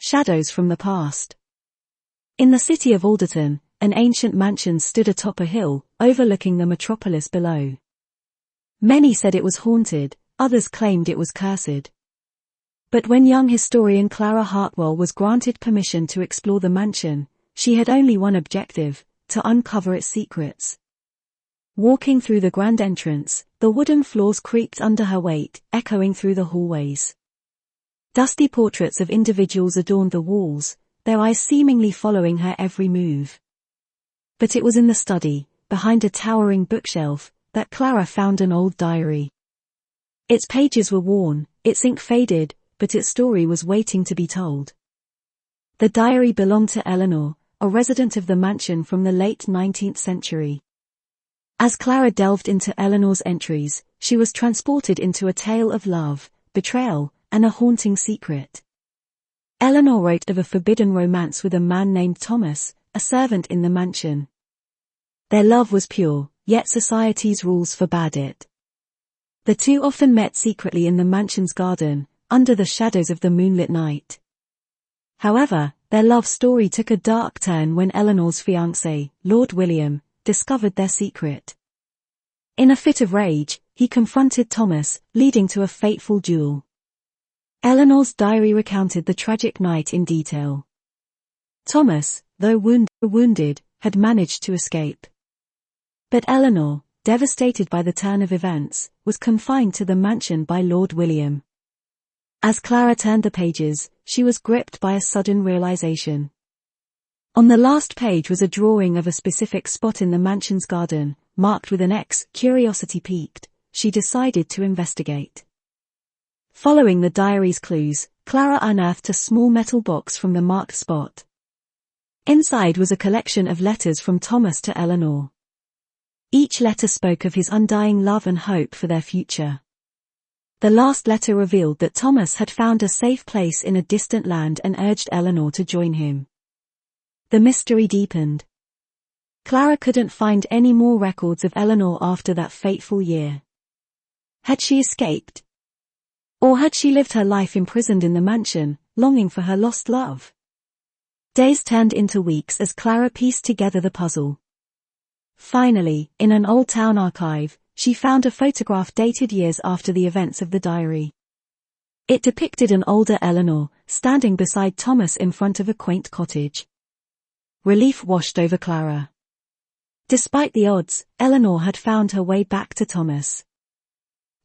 Shadows from the Past. In the city of Alderton, an ancient mansion stood atop a hill, overlooking the metropolis below. Many said it was haunted, others claimed it was cursed. But when young historian Clara Hartwell was granted permission to explore the mansion, she had only one objective: to uncover its secrets. Walking through the grand entrance, the wooden floors creaked under her weight, echoing through the hallways. Dusty portraits of individuals adorned the walls, their eyes seemingly following her every move. But it was in the study, behind a towering bookshelf, that Clara found an old diary. Its pages were worn, its ink faded, but its story was waiting to be told. The diary belonged to Eleanor, a resident of the mansion from the late 19th century. As Clara delved into Eleanor's entries, she was transported into a tale of love, betrayal, and a haunting secret. Eleanor wrote of a forbidden romance with a man named Thomas, a servant in the mansion. Their love was pure, yet society's rules forbade it. The two often met secretly in the mansion's garden, under the shadows of the moonlit night. However, their love story took a dark turn when Eleanor's fiancé, Lord William, discovered their secret. In a fit of rage, he confronted Thomas, leading to a fateful duel. Eleanor's diary recounted the tragic night in detail. Thomas, though wounded, had managed to escape. But Eleanor, devastated by the turn of events, was confined to the mansion by Lord William. As Clara turned the pages, she was gripped by a sudden realization. On the last page was a drawing of a specific spot in the mansion's garden, marked with an X. Curiosity piqued, she decided to investigate. Following the diary's clues, Clara unearthed a small metal box from the marked spot. Inside was a collection of letters from Thomas to Eleanor. Each letter spoke of his undying love and hope for their future. The last letter revealed that Thomas had found a safe place in a distant land and urged Eleanor to join him. The mystery deepened. Clara couldn't find any more records of Eleanor after that fateful year. Had she escaped? Or had she lived her life imprisoned in the mansion, longing for her lost love? Days turned into weeks as Clara pieced together the puzzle. Finally, in an old town archive, she found a photograph dated years after the events of the diary. It depicted an older Eleanor, standing beside Thomas in front of a quaint cottage. Relief washed over Clara. Despite the odds, Eleanor had found her way back to Thomas.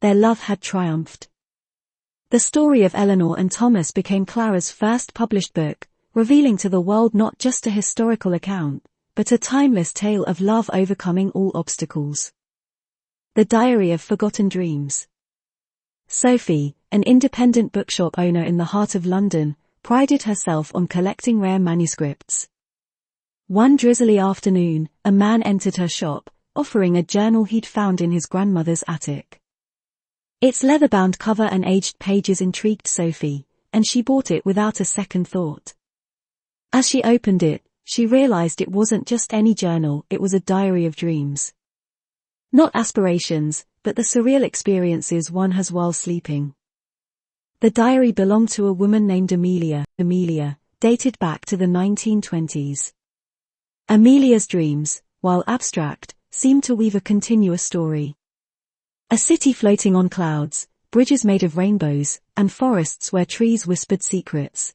Their love had triumphed. The story of Eleanor and Thomas became Clara's first published book, revealing to the world not just a historical account, but a timeless tale of love overcoming all obstacles. The Diary of Forgotten Dreams. Sophie, an independent bookshop owner in the heart of London, prided herself on collecting rare manuscripts. One drizzly afternoon, a man entered her shop, offering a journal he'd found in his grandmother's attic. Its leather-bound cover and aged pages intrigued Sophie, and she bought it without a second thought. As she opened it, she realized it wasn't just any journal, it was a diary of dreams. Not aspirations, but the surreal experiences one has while sleeping. The diary belonged to a woman named Amelia, dated back to the 1920s. Amelia's dreams, while abstract, seemed to weave a continuous story. A city floating on clouds, bridges made of rainbows, and forests where trees whispered secrets.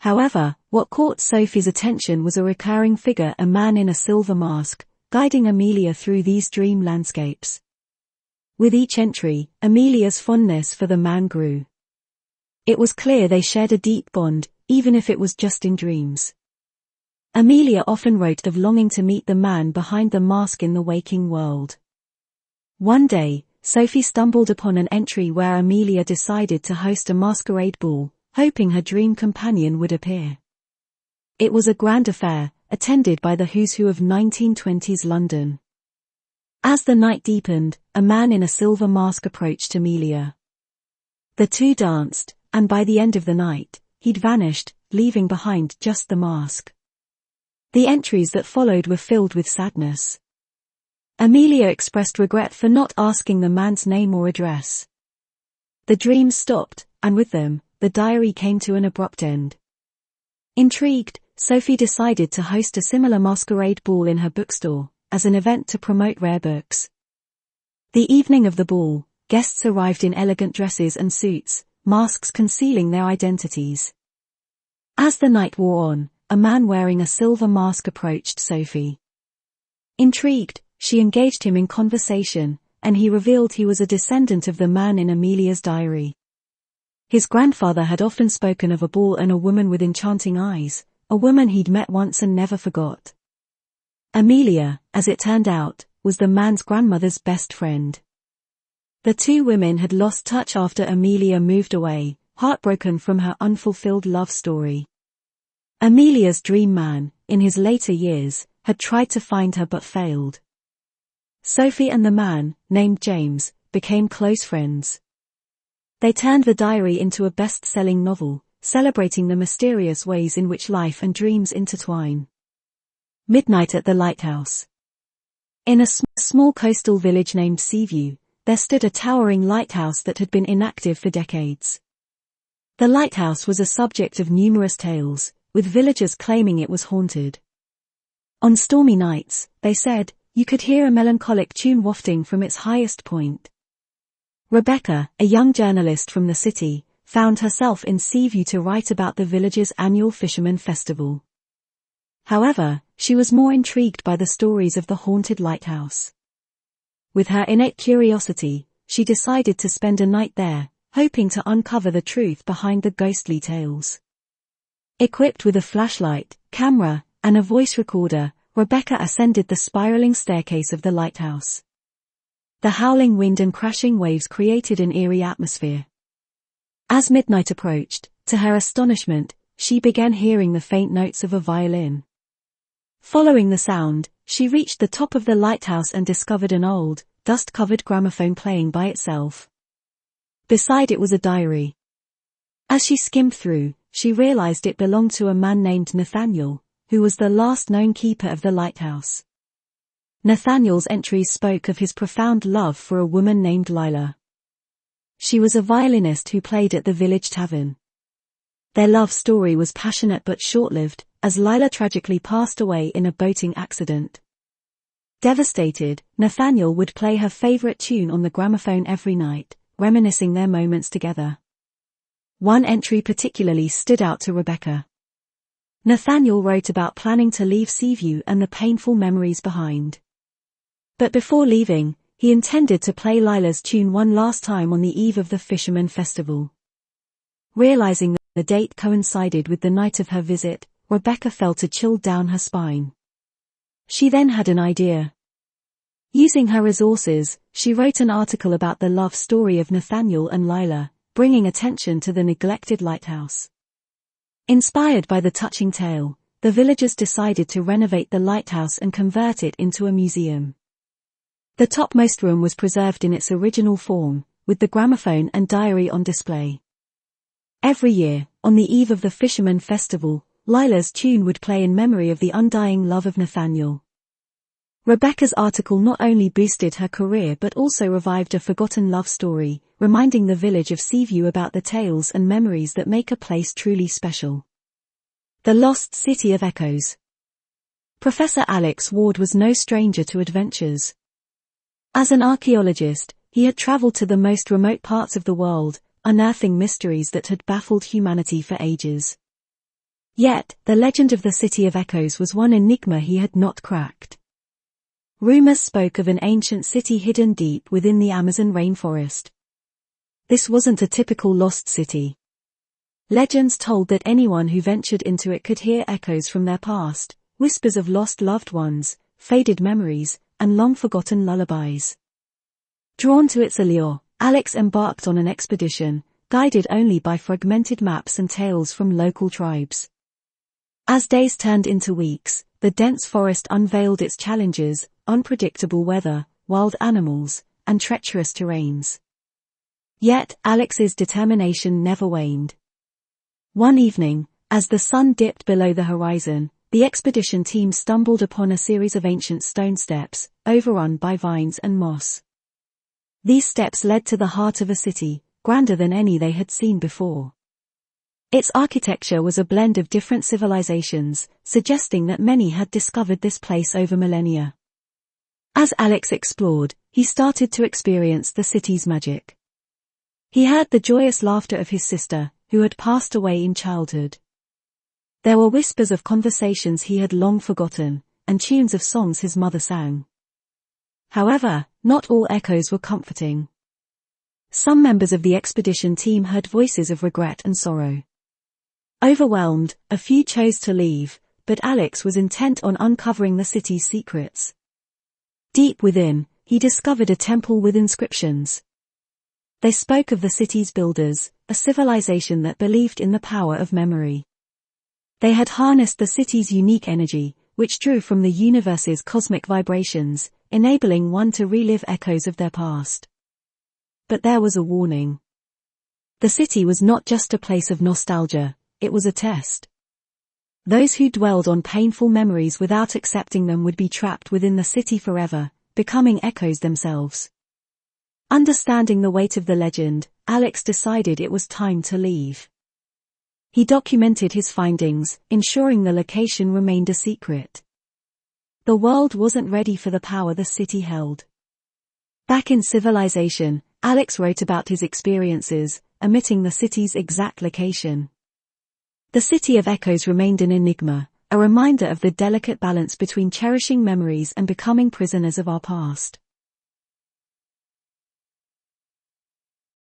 However, what caught Sophie's attention was a recurring figure, a man in a silver mask, guiding Amelia through these dream landscapes. With each entry, Amelia's fondness for the man grew. It was clear they shared a deep bond, even if it was just in dreams. Amelia often wrote of longing to meet the man behind the mask in the waking world. One day, Sophie stumbled upon an entry where Amelia decided to host a masquerade ball, hoping her dream companion would appear. It was a grand affair, attended by the who's who of 1920s London. As the night deepened, a man in a silver mask approached Amelia. The two danced, and by the end of the night, he'd vanished, leaving behind just the mask. The entries that followed were filled with sadness. Amelia expressed regret for not asking the man's name or address. The dreams stopped, and with them, the diary came to an abrupt end. Intrigued, Sophie decided to host a similar masquerade ball in her bookstore, as an event to promote rare books. The evening of the ball, guests arrived in elegant dresses and suits, masks concealing their identities. As the night wore on, a man wearing a silver mask approached Sophie. Intrigued, she engaged him in conversation, and he revealed he was a descendant of the man in Amelia's diary. His grandfather had often spoken of a ball and a woman with enchanting eyes, a woman he'd met once and never forgot. Amelia, as it turned out, was the man's grandmother's best friend. The two women had lost touch after Amelia moved away, heartbroken from her unfulfilled love story. Amelia's dream man, in his later years, had tried to find her but failed. Sophie and the man, named James, became close friends. They turned the diary into a best-selling novel, celebrating the mysterious ways in which life and dreams intertwine. Midnight at the Lighthouse. In a small coastal village named Seaview, there stood a towering lighthouse that had been inactive for decades. The lighthouse was a subject of numerous tales, with villagers claiming it was haunted. On stormy nights, they said, you could hear a melancholic tune wafting from its highest point. Rebecca, a young journalist from the city, found herself in Seaview to write about the village's annual Fisherman Festival. However, she was more intrigued by the stories of the haunted lighthouse. With her innate curiosity, she decided to spend a night there, hoping to uncover the truth behind the ghostly tales. Equipped with a flashlight, camera, and a voice recorder, Rebecca ascended the spiraling staircase of the lighthouse. The howling wind and crashing waves created an eerie atmosphere. As midnight approached, to her astonishment, she began hearing the faint notes of a violin. Following the sound, she reached the top of the lighthouse and discovered an old, dust-covered gramophone playing by itself. Beside it was a diary. As she skimmed through, she realized it belonged to a man named Nathaniel, who was the last known keeper of the lighthouse. Nathaniel's entries spoke of his profound love for a woman named Lila. She was a violinist who played at the village tavern. Their love story was passionate but short-lived, as Lila tragically passed away in a boating accident. Devastated, Nathaniel would play her favorite tune on the gramophone every night, reminiscing their moments together. One entry particularly stood out to Rebecca. Nathaniel wrote about planning to leave Seaview and the painful memories behind. But before leaving, he intended to play Lila's tune one last time on the eve of the Fisherman Festival. Realizing that the date coincided with the night of her visit, Rebecca felt a chill down her spine. She then had an idea. Using her resources, she wrote an article about the love story of Nathaniel and Lila, bringing attention to the neglected lighthouse. Inspired by the touching tale, the villagers decided to renovate the lighthouse and convert it into a museum. The topmost room was preserved in its original form, with the gramophone and diary on display. Every year, on the eve of the Fisherman Festival, Lila's tune would play in memory of the undying love of Nathaniel. Rebecca's article not only boosted her career but also revived a forgotten love story, reminding the village of Seaview about the tales and memories that make a place truly special. The Lost City of Echoes. Professor Alex Ward was no stranger to adventures. As an archaeologist, he had traveled to the most remote parts of the world, unearthing mysteries that had baffled humanity for ages. Yet, the legend of the City of Echoes was one enigma he had not cracked. Rumors spoke of an ancient city hidden deep within the Amazon rainforest. This wasn't a typical lost city. Legends told that anyone who ventured into it could hear echoes from their past, whispers of lost loved ones, faded memories, and long-forgotten lullabies. Drawn to its allure, Alex embarked on an expedition, guided only by fragmented maps and tales from local tribes. As days turned into weeks, the dense forest unveiled its challenges: unpredictable weather, wild animals, and treacherous terrains. Yet, Alex's determination never waned. One evening, as the sun dipped below the horizon, the expedition team stumbled upon a series of ancient stone steps, overrun by vines and moss. These steps led to the heart of a city, grander than any they had seen before. Its architecture was a blend of different civilizations, suggesting that many had discovered this place over millennia. As Alex explored, he started to experience the city's magic. He heard the joyous laughter of his sister, who had passed away in childhood. There were whispers of conversations he had long forgotten, and tunes of songs his mother sang. However, not all echoes were comforting. Some members of the expedition team heard voices of regret and sorrow. Overwhelmed, a few chose to leave, but Alex was intent on uncovering the city's secrets. Deep within, he discovered a temple with inscriptions. They spoke of the city's builders, a civilization that believed in the power of memory. They had harnessed the city's unique energy, which drew from the universe's cosmic vibrations, enabling one to relive echoes of their past. But there was a warning. The city was not just a place of nostalgia, it was a test. Those who dwelled on painful memories without accepting them would be trapped within the city forever, becoming echoes themselves. Understanding the weight of the legend, Alex decided it was time to leave. He documented his findings, ensuring the location remained a secret. The world wasn't ready for the power the city held. Back in civilization, Alex wrote about his experiences, omitting the city's exact location. The City of Echoes remained an enigma, a reminder of the delicate balance between cherishing memories and becoming prisoners of our past.